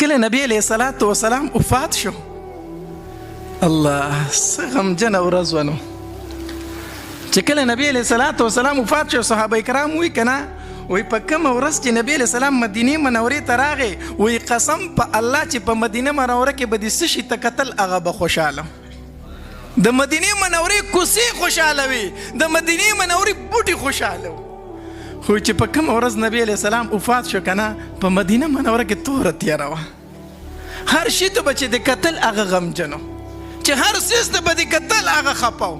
کله نبی علیہ الصلوۃ والسلام وفات شو، الله څه غمجنه ورځ ونه چې کله نبی علیہ الصلوۃ والسلام وفات شو. صحابه کرام وی کنه وی په کومه ورځ چې نبی علیہ السلام مدینه منورې ته راغی، وی قسم په الله چې په مدینه منوره کې به د څه شي ته کتل هغه به خوشاله، د مدینه منورې کوڅې خوشاله وي، د مدینه منورې بوټي خوشاله وي. خو چې په کومه ورځ نبی علیہ السلام وفات شو کنه، په مدینه منوره کې توره تیاره وه، هر شي ته به چې د کتل هغه غمجنو، چې هر څیز ته به د کتل هغه خفه و.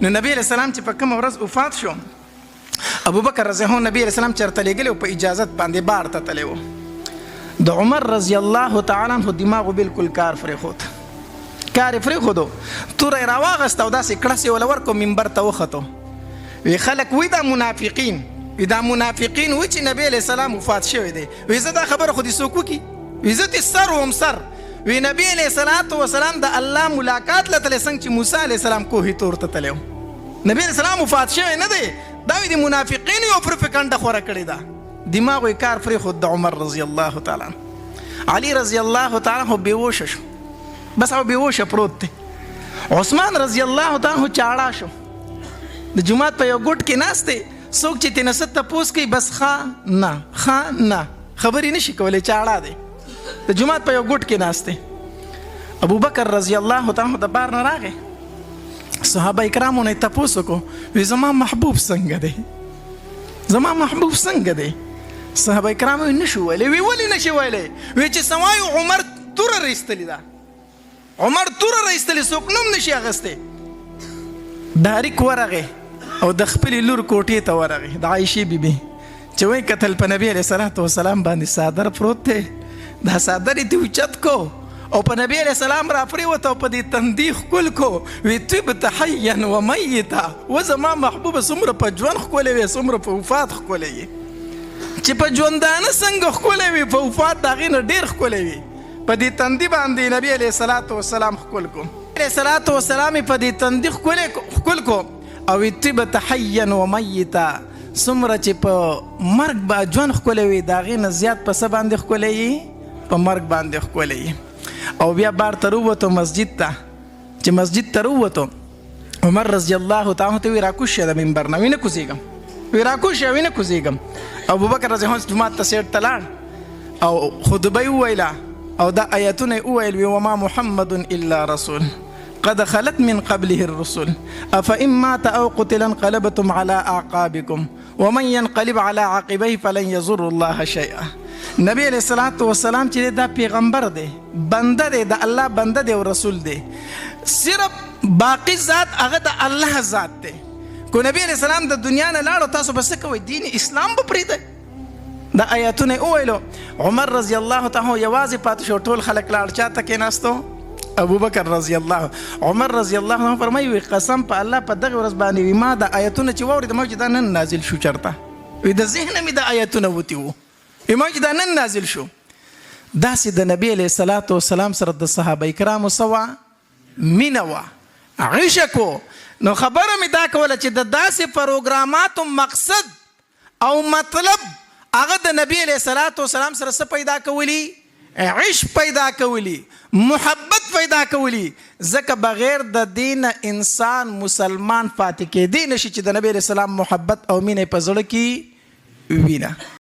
نو نبی علیہ السلام چې په کومه ورځ وفات شو، ابوبکر رضی الله عنه نبی علیہ السلام چرته لېږلی و، په اجازت باندې بار ته تللی و. د عمر رضی الله تعالی عنه دماغو بالکل کار پرېښود، کار یې پرېښودو، توره یې راواغسته او داسې کړس یې وله ورکړو، منبر ته وختو. وی خلک وی دا منافقین، وی دا منافقین وی چې نبی علیہ السلام وفات شوی دی. وی زه دا خبره خو دې څوک وکړي، وی زه دې سر وم سر. وی نبی علیہ الصلوۃ والسلام د الله ملاقات له تللی، څنګه چې موسی علیہ السلام کوهي تور ته تللی و. نبی علیہ السلام وفات شوی نه دی، دا وی د منافقینو یو پروپاګانډه خوره کړې ده. دماغ یې کار پرېښود د عمر رضی الله تعالی عنه. علي رضی الله تعالی عنه بېهوشه شو، بس هغه بېهوشه پروت دی. عثمان رضی الله تعالی عنه چاړه شو، د جومات په یو ګوټ کې ناست دی، څوک چې ترې نه څه تپوس کوي بس ښه نه ښه نه، خبرې نشي کولی، چاړه دی، د جومات په یو ګوټ کې ناست دی. ابوبکر رضی الله تعالی عنه د بار نه راغی، صحابه کرامو نه یې تپوس وکړو، وی زما محبوب څنګه دی، زما محبوب څنګه دی؟ صحابه کرامو یې نشو ویلی. وی ولې نشي ویلی؟ وی چې سوایو عمر توره رایستلې ده، عمر توره رایستلې، څوک نوم نشي اخیستی. داریک ورغی او د خپلې لور کوټې ته ورغی، د عایشې بیبي، چې وایي کتل په نبي علیه الصلوۃ والسلام باندې څادر پروت دی، دا څادر یې دې اوچت کو او په نبي علیه السلام را پرېوت او په دې تندي ښکل کو. وی طبت حیا و میتا، و زما محبوبه څومره په ژوند ښکلی وې، څومره په وفات ښکلی یې، چې په ژوندانه څنګه ښکلی وي، په وفات د هغې نه ډېر ښکلی وي. په دې تندي باندې نبي علیه الصلوۃ والسلام ښکل کو، علیه الصلوۃ والسلام یې په دې تندي ښکل کو او طبت حیا و میتا، څومره چې په مرګ به ژوند ښکلی وي، د هغې نه زیات په څه باندې ښکلی یي؟ په مرګ باندې ښکلی یي. او بیا بار ته راووتو مسجد ته، چې مسجد ته راووتو، عمر رضی الله تعالی عنه ته وی راکوز شه د منبر نه، وی نه کوزېږم، وی راکوز شه، وی نه کوزېږم. ابوبکر رضی الله عنه جومات ته سیټ ته لاړ او خطبه یې وویله او دا آیتونه یې وویل، وی وما محمد الا رسول قد خلت من قبله الرسل افإن مات او قتل انقلبتم على اعقابكم ومن ينقلب على عقبيه فلن يضر الله شيئا. نبی علیہ الصلوۃ والسلام چې دا پیغمبر دی، بنده دی، د الله بنده دی او رسول دی، صرف باقی ذات هغه د الله ذات دی. کو نبی علیہ السلام د دنیا نه لاړو، تاسو به څه کوئ؟ دین اسلام به پرېږدئ؟ دا آیتونه یې وویلو. عمر رضی الله تعالی عنه یوازې پاتې شو، ټول خلک لاړ، چا ته کېناستو؟ ابوبکر رضی الله. عمر رضی الله عنه فرمایي، وی قسم په الله په دغه ورځ باندې وی ما د آیتونه چې واورېدم، ما چې دا نن نازل شو، چېرته وی د ذهنه مې د آیتونه وتي وو، ما چې دا نن نازل شو. داسې د نبی علیه الصلوۃ والسلام سره د صحابه کرامو څه وه؟ مینه وه، عشق و. نو خبره مې دا کوله چې د داسې پروګراماتو مقصد او مطلب هغه د نبی علیه الصلوۃ والسلام سره څه پیدا کولی؟ عشق پیدا کولی، محبت پیدا کولی. ځکه بغیر د دین انسان مسلمان پاتې کېدی نشي چې د نبی علیه السلام محبت او مینه په زړه کې وینه.